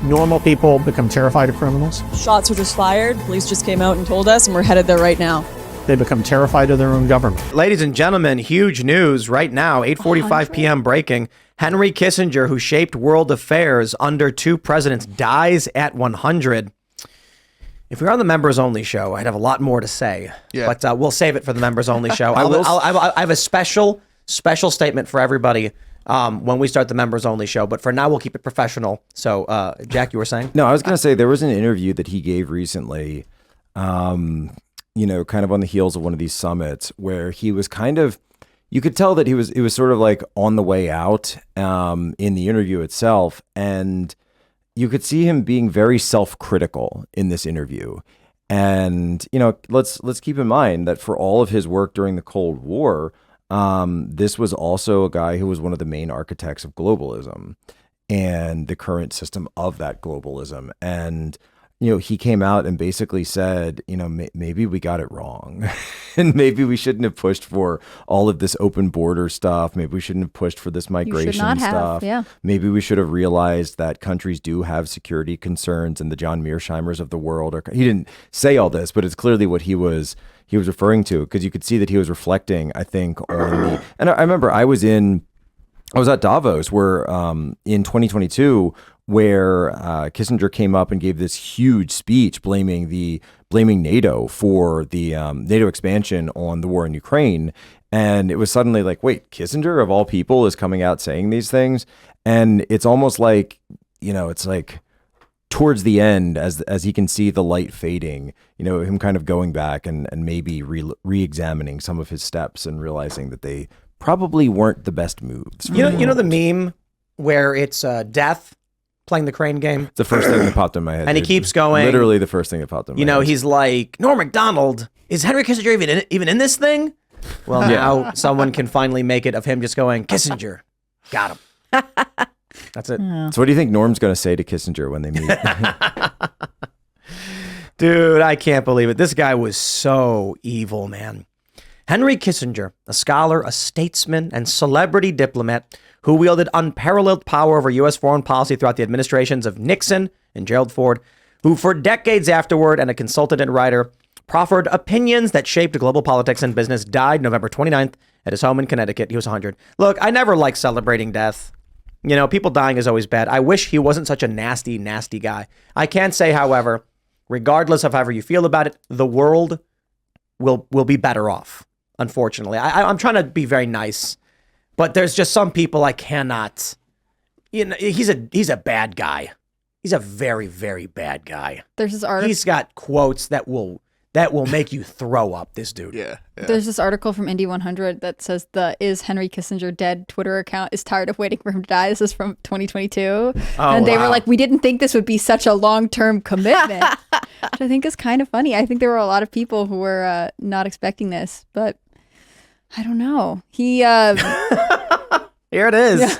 Normal people become terrified of criminals. Shots were just fired. Police just came out and told us, and we're headed there right now. They become terrified of their own government. Ladies and gentlemen, huge news right now, 8:45 p.m. breaking. Henry Kissinger, who shaped world affairs under two presidents, dies at 100. If we were on the members-only show, I'd have a lot more to say. Yeah. But we'll save it for the members-only show. I have a special statement for everybody when we start the members-only show. But for now, we'll keep it professional. So, Jack, you were saying? No, I was going to say there was an interview that he gave recently, kind of on the heels of one of these summits, where he was you could tell that he was sort of like on the way out in the interview itself. And you could see him being very self-critical in this interview. And, let's keep in mind that for all of his work during the Cold War, this was also a guy who was one of the main architects of globalism and the current system of that globalism. And, he came out and basically said, maybe we got it wrong and maybe we shouldn't have pushed for all of this open border stuff. Maybe we shouldn't have pushed for this migration stuff. Yeah. Maybe we should have realized that countries do have security concerns, and the John Mearsheimers of the world he didn't say all this, but it's clearly what he was referring to, because you could see that he was reflecting, I think, on and I remember I was at Davos where in 2022 where Kissinger came up and gave this huge speech blaming NATO for the NATO expansion on the war in Ukraine. And it was suddenly like, wait, Kissinger of all people is coming out saying these things. And it's almost like, it's like towards the end, as he can see the light fading, him kind of going back and maybe re-examining some of his steps and realizing that they probably weren't the best moves. You know the meme where it's death playing the crane game? It's the first thing that popped in my head. And he keeps going. Literally the first thing that popped in my head. He's like, Norm Macdonald, is Henry Kissinger even in this thing? Well, now someone can finally make it of him just going, Kissinger, got him. That's it. Yeah. So what do you think Norm's going to say to Kissinger when they meet? Dude, I can't believe it. This guy was so evil, man. Henry Kissinger, a scholar, a statesman, and celebrity diplomat who wielded unparalleled power over U.S. foreign policy throughout the administrations of Nixon and Gerald Ford, who for decades afterward, and a consultant and writer, proffered opinions that shaped global politics and business, died November 29th at his home in Connecticut. He was 100. Look, I never liked celebrating death. People dying is always bad. I wish he wasn't such a nasty, nasty guy. I can say, however, regardless of however you feel about it, the world will be better off. Unfortunately, I'm trying to be very nice, but there's just some people I cannot. He's a bad guy. He's a very, very bad guy. There's this article. He's got quotes that will make you throw up. This dude. Yeah. There's this article from Indy 100 that says the "Is Henry Kissinger Dead" Twitter account is tired of waiting for him to die. This is from 2022, and they were like, "We didn't think this would be such a long-term commitment," which I think is kind of funny. I think there were a lot of people who were not expecting this, but I don't know. He here it is. Yeah.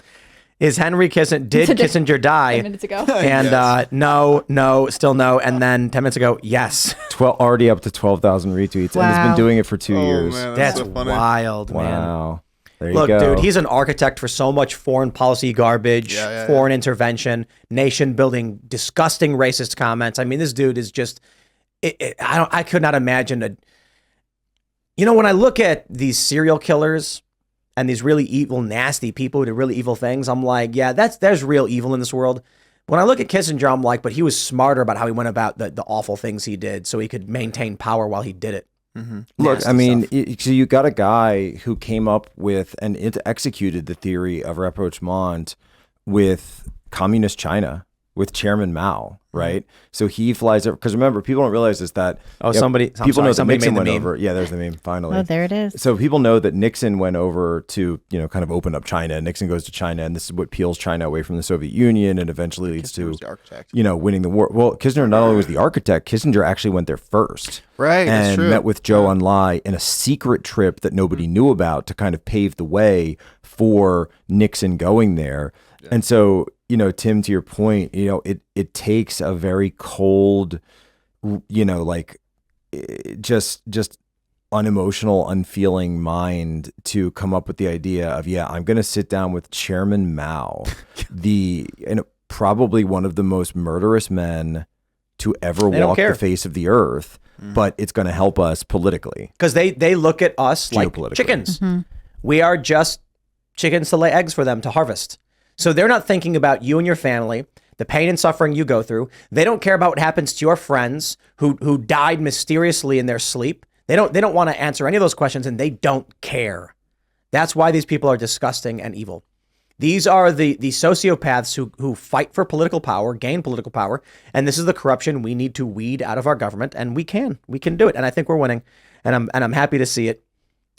Is Henry Kissinger, did Kissinger die? 10 minutes ago. And Yes. no, still no. And then 10 minutes ago, yes. Already up to 12,000 retweets. Wow. And he's been doing it for 2 years. Man, That's so funny. wild, man. Wow. There you Look, go. dude, he's an architect for so much foreign policy garbage, foreign intervention, nation building, disgusting racist comments. I mean, this dude is just, I could not imagine when I look at these serial killers and these really evil, nasty people who do really evil things, I'm like, yeah, there's real evil in this world. When I look at Kissinger, I'm like, but he was smarter about how he went about the awful things he did so he could maintain power while he did it. Mm-hmm. Look, Nasty I mean, stuff. so you got a guy who came up with and executed the theory of rapprochement with communist China, with Chairman Mao, right? So he flies over, because remember, people don't realize this, that somebody know that somebody Nixon made the went meme. over. Yeah, there's the meme, finally. Oh, there it is. So people know that Nixon went over to, kind of open up China. Nixon goes to China, and this is what peels China away from the Soviet Union and eventually leads Kissinger was to, the architect. winning the war. Well, Kissinger not only was the architect, Kissinger actually went there first. Right, that's and true. met with Zhou Enlai in a secret trip that nobody knew about to kind of pave the way for Nixon going there. Yeah. And so, Tim, to your point, it takes a very cold, just unemotional, unfeeling mind to come up with the idea of, I'm going to sit down with Chairman Mao, probably one of the most murderous men to ever They don't walk care. the face of the earth, but it's going to help us politically. Because they look at us like Geopolitically. chickens. We are just chickens to lay eggs for them to harvest. So they're not thinking about you and your family, the pain and suffering you go through. They don't care about what happens to your friends who died mysteriously in their sleep. They don't want to answer any of those questions, and they don't care. That's why these people are disgusting and evil. These are the sociopaths who fight for political power, gain political power, and this is the corruption we need to weed out of our government, and we can do it, and I think we're winning, and I'm happy to see it.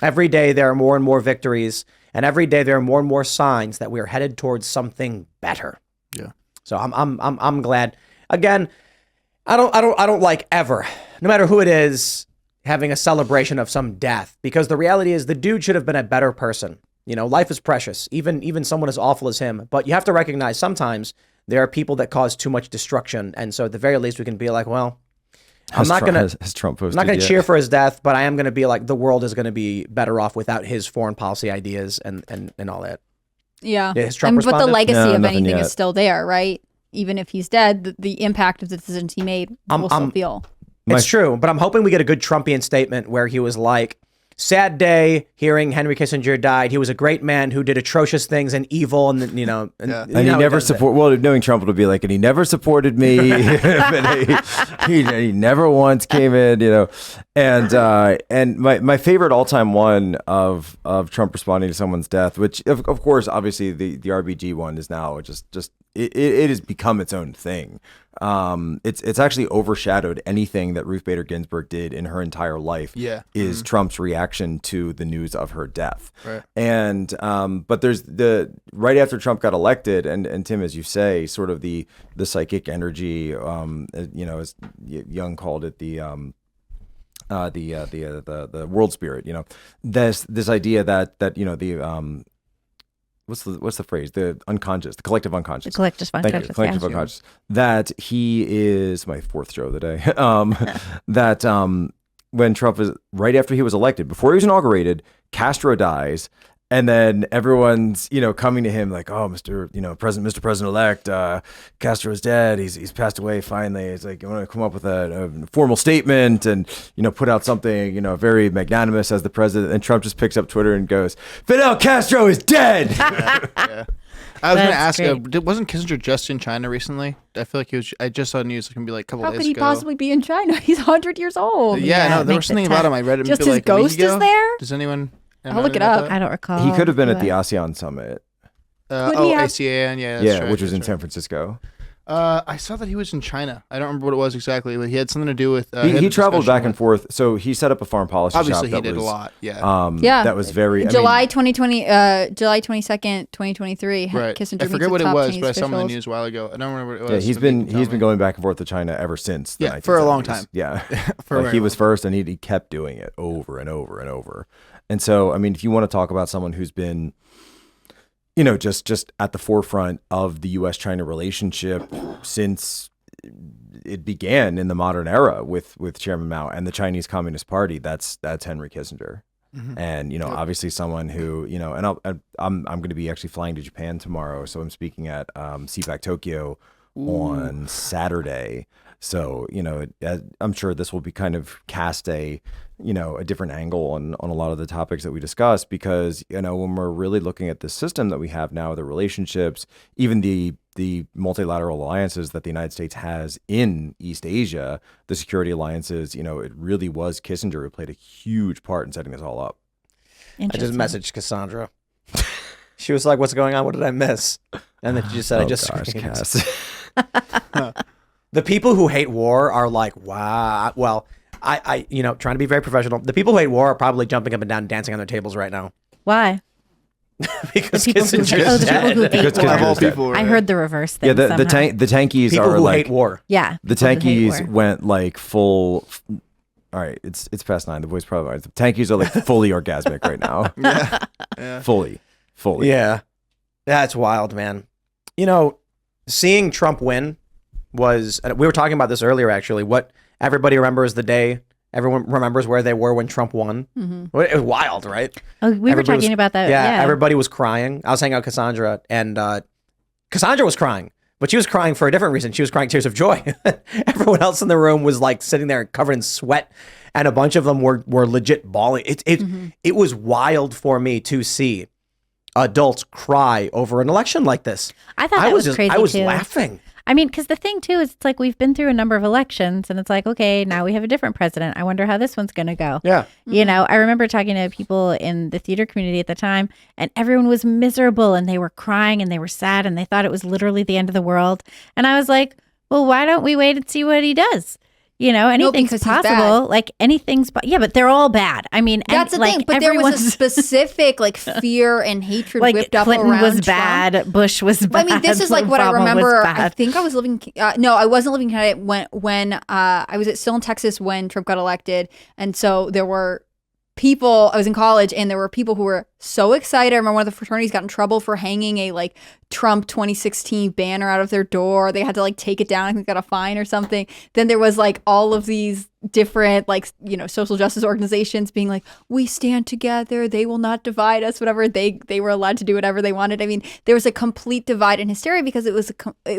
Every day there are more and more victories, and every day there are more and more signs that we are headed towards something better. Yeah. So I'm glad. Again, I don't like ever, no matter who it is, having a celebration of some death, because the reality is the dude should have been a better person. You know, life is precious, even someone as awful as him. But you have to recognize sometimes there are people that cause too much destruction. And so at the very least, we can be like, well, Has Trump posted I'm not going to yet? cheer for his death, but I am going to be like, the world is going to be better off without his foreign policy ideas and all that. Yeah. Is Trump But the responded? legacy No, of nothing anything yet. is still there, right? Even if he's dead, the impact of the decisions he made will still feel. It's true, but I'm hoping we get a good Trumpian statement where he was like, sad day hearing Henry Kissinger died. He was a great man who did atrocious things and evil, and you know, Yeah. And he never support. Well, knowing Trump would be like, and he never supported me. And he never once came in, you know. And my favorite all time one of Trump responding to someone's death, which of course, obviously the RBG one is now just it has become its own thing. It's actually overshadowed anything that Ruth Bader Ginsburg did in her entire life. Yeah. Is Trump's reaction to the news of her death. Right. And but there's right after Trump got elected, and Tim, as you say, sort of the psychic energy, you know, as Young called it, the world spirit, you know, this idea that you know the what's the phrase, the unconscious, the collective unconscious, The collective Thank you. unconscious. Collective yeah. unconscious. That he is my fourth show of the day. That when Trump was right after he was elected, before he was inaugurated, Castro dies, and then everyone's, you know, coming to him like, oh, Mr. President-elect, Castro is dead. He's passed away finally. It's like, you want to come up with a formal statement and, you know, put out something, you know, very magnanimous as the president. And Trump just picks up Twitter and goes, Fidel Castro is dead. Yeah. I was going to That's ask, great. wasn't Kissinger just in China recently? I feel like he was. I just saw news. It can be like a couple How days could he ago. possibly be in China? He's 100 years old. Yeah, Yeah, no, it there was makes it something about tough. him. I read it Just maybe his like a week ghost is ago. there? Does anyone? I'll look it up. I don't recall. He could have been at but- the ASEAN summit. Could he have- ASEAN, yeah, that's right, Which was in that's San right. Francisco. I saw that he was in China. I don't remember what it was exactly, but he had something to do with. He traveled back and forth. So he set up a foreign policy Obviously, shop. he that did was, a lot. Yeah. Yeah. That was very July 2020, July 22nd, 2023. Right. Kissinger I meets forget with what it top was, Chinese but I saw him in the officials. news a while ago. I don't remember what it Yeah, was. he's but you been can tell me. going back and forth to China ever since. The Yeah, for a long 1970s. time. Yeah, For a like very he was long first, and he kept doing it over and over and over. And so, I mean, if you want to talk about someone who's been, you know, just at the forefront of the U.S.-China relationship since it began in the modern era with Chairman Mao and the Chinese Communist Party, that's Henry Kissinger. And, you know, obviously someone who, you know, and I'm going to be actually flying to Japan tomorrow. So I'm speaking at CPAC Tokyo on Saturday. So, you know, I'm sure this will be kind of cast a different angle on a lot of the topics that we discuss, because, you know, when we're really looking at the system that we have now, the relationships, even the multilateral alliances that the United States has in East Asia, the security alliances, you know, it really was Kissinger who played a huge part in setting this all up. I just Interesting. messaged Cassandra. She was like, what's going on? What did I miss? And then she just said, I Oh, just gosh, screamed. Cass. The people who hate war are like, wow. Well, I you know, trying to be very professional. The people who hate war are probably jumping up and down, dancing on their tables right now. Why? Because The people who Kissinger's hate- oh, the people dead. who hate Because war. Of all Kissinger's dead. people, I right? heard the reverse thing. Yeah, the somehow. tankies People are who like hate war. Yeah. the people who hate tankies war. went like full. All right, it's past 9. The voice probably. The tankies are like fully orgasmic right now. Yeah. Fully. Yeah. That's wild, man. You know, seeing Trump win was, we were talking about this earlier, actually, what everybody remembers the day. Everyone remembers where they were when Trump won. Well, it was wild, right? Oh, we were Everybody talking was- about that. Yeah, Yeah. everybody was crying. I was hanging out with Cassandra, and Cassandra was crying But she was crying for a different reason. She was crying tears of joy. Everyone else in the room was like sitting there covered in sweat, and a bunch of them were legit bawling. It was wild for me to see adults cry over an election like this. I thought that was crazy I was too. laughing. I mean, because the thing too is, it's like we've been through a number of elections, and it's like, okay, now we have a different president. I wonder how this one's going to go. Yeah. You know, I remember talking to people in the theater community at the time, and everyone was miserable, and they were crying, and they were sad, and they thought it was literally the end of the world. And I was like, well, why don't we wait and see what he does? You know, anything's because he's bad. possible. Like anything's, yeah, but they're all bad. I mean, That's the thing. But there was a specific like fear and hatred like whipped up Clinton around was Trump. bad. Bush was bad. I mean, this is like what I Obama was remember. I bad. think I was living. No, I wasn't living in Connecticut when I was still in Texas when Trump got elected, and so there were people. I was in college, and there were people who were so excited. I remember one of the fraternities got in trouble for hanging a like Trump 2016 banner out of their door. They had to like take it down. I think they got a fine or something. Then there was like all of these different like, you know, social justice organizations being like, we stand together, they will not divide us, whatever. They were allowed to do whatever they wanted. I mean, there was a complete divide and hysteria because it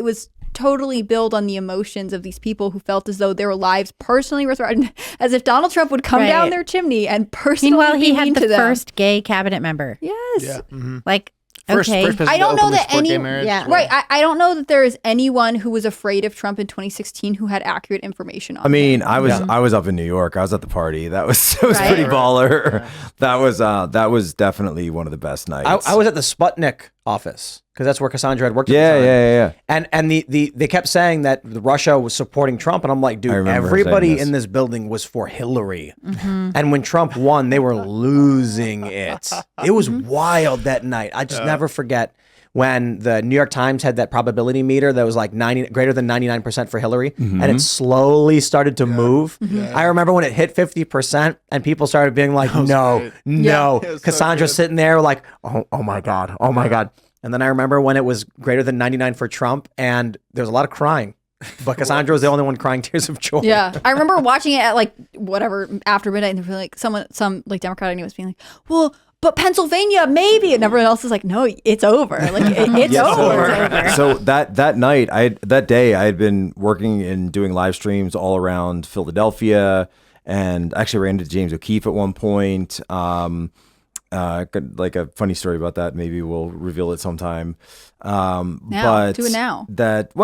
was totally built on the emotions of these people who felt as though their lives personally were threatened, as if Donald Trump would come down their chimney and personally Meanwhile, he be had mean the to them. first gay cabinet member. Yes. Yeah. Like, First okay. president I don't to know openly that support gay any marriage. yeah. right. I don't know that there is anyone who was afraid of Trump in 2016 who had accurate information on I mean, him. I was up in New York. I was at the party. That was pretty Right. baller. That was definitely one of the best nights. I was at the Sputnik office because that's where Cassandra had worked. At Yeah, the time. yeah. And they kept saying that Russia was supporting Trump, and I'm like, dude, remember everybody saying this. in this building was for Hillary, and when Trump won, they were losing it. It was wild that night. I just never forget when the New York Times had that probability meter that was like greater than 99% for Hillary, and it slowly started to move. I remember when it hit 50%, and people started being like, no. It was so Cassandra good. sitting there like, oh my God, oh my God. And then I remember when it was greater than 99 for Trump, and there was a lot of crying. But Cassandra was the only one crying tears of joy. Yeah, I remember watching it at like whatever after midnight, and they were like some like Democrat I knew was being like, well, but Pennsylvania maybe, and everyone else is like, no, it's over. Like it's over. So that night, that day, I had been working and doing live streams all around Philadelphia, and actually ran into James O'Keefe at one point. Like a funny story about that. Maybe we'll reveal it sometime. But do it now. I'd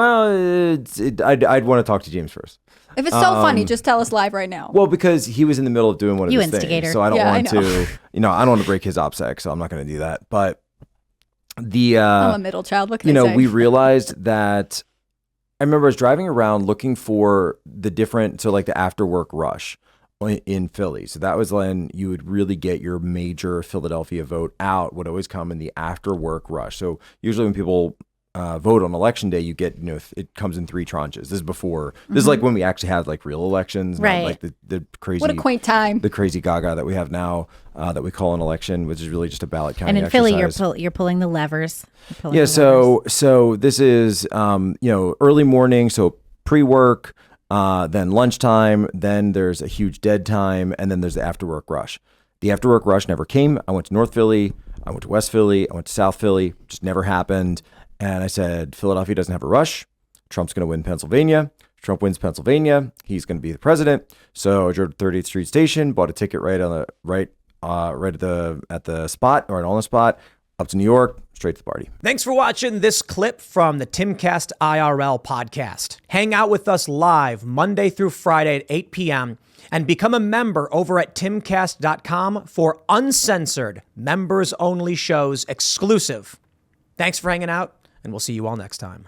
want to talk to James first. If it's so funny, just tell us live right now. Well, because he was in the middle of doing one of You his instigator. things, so I don't Yeah, I want know. to. I don't want to break his OPSEC, so I'm not going to do that. But the I'm a middle child. What can I say? we realized that. I remember I was driving around looking for the after work rush in Philly. So that was when you would really get your major Philadelphia vote out, would always come in the after work rush. So usually when people vote on election day, you get, it comes in 3 tranches. This is before, this is like when we actually had like real elections, Right. not like the crazy, What a quaint time. the crazy gaga that we have now that we call an election, which is really just a ballot And counting in Philly, exercise. you're pulling the levers. You're pulling Yeah, the levers. so this is early morning, so pre-work, then lunchtime, then there's a huge dead time, and then there's the after work rush. The after work rush never came. I went to North Philly, I went to West Philly, I went to South Philly, just never happened. And I said, Philadelphia doesn't have a rush. Trump's going to win Pennsylvania. Trump wins Pennsylvania. He's going to be the president. So I drove to 30th Street Station, bought a ticket right at the spot, or on the spot, up to New York, straight to the party. Thanks for watching this clip from the Timcast IRL podcast. Hang out with us live Monday through Friday at 8 p.m. and become a member over at timcast.com for uncensored, members-only shows exclusive. Thanks for hanging out, and we'll see you all next time.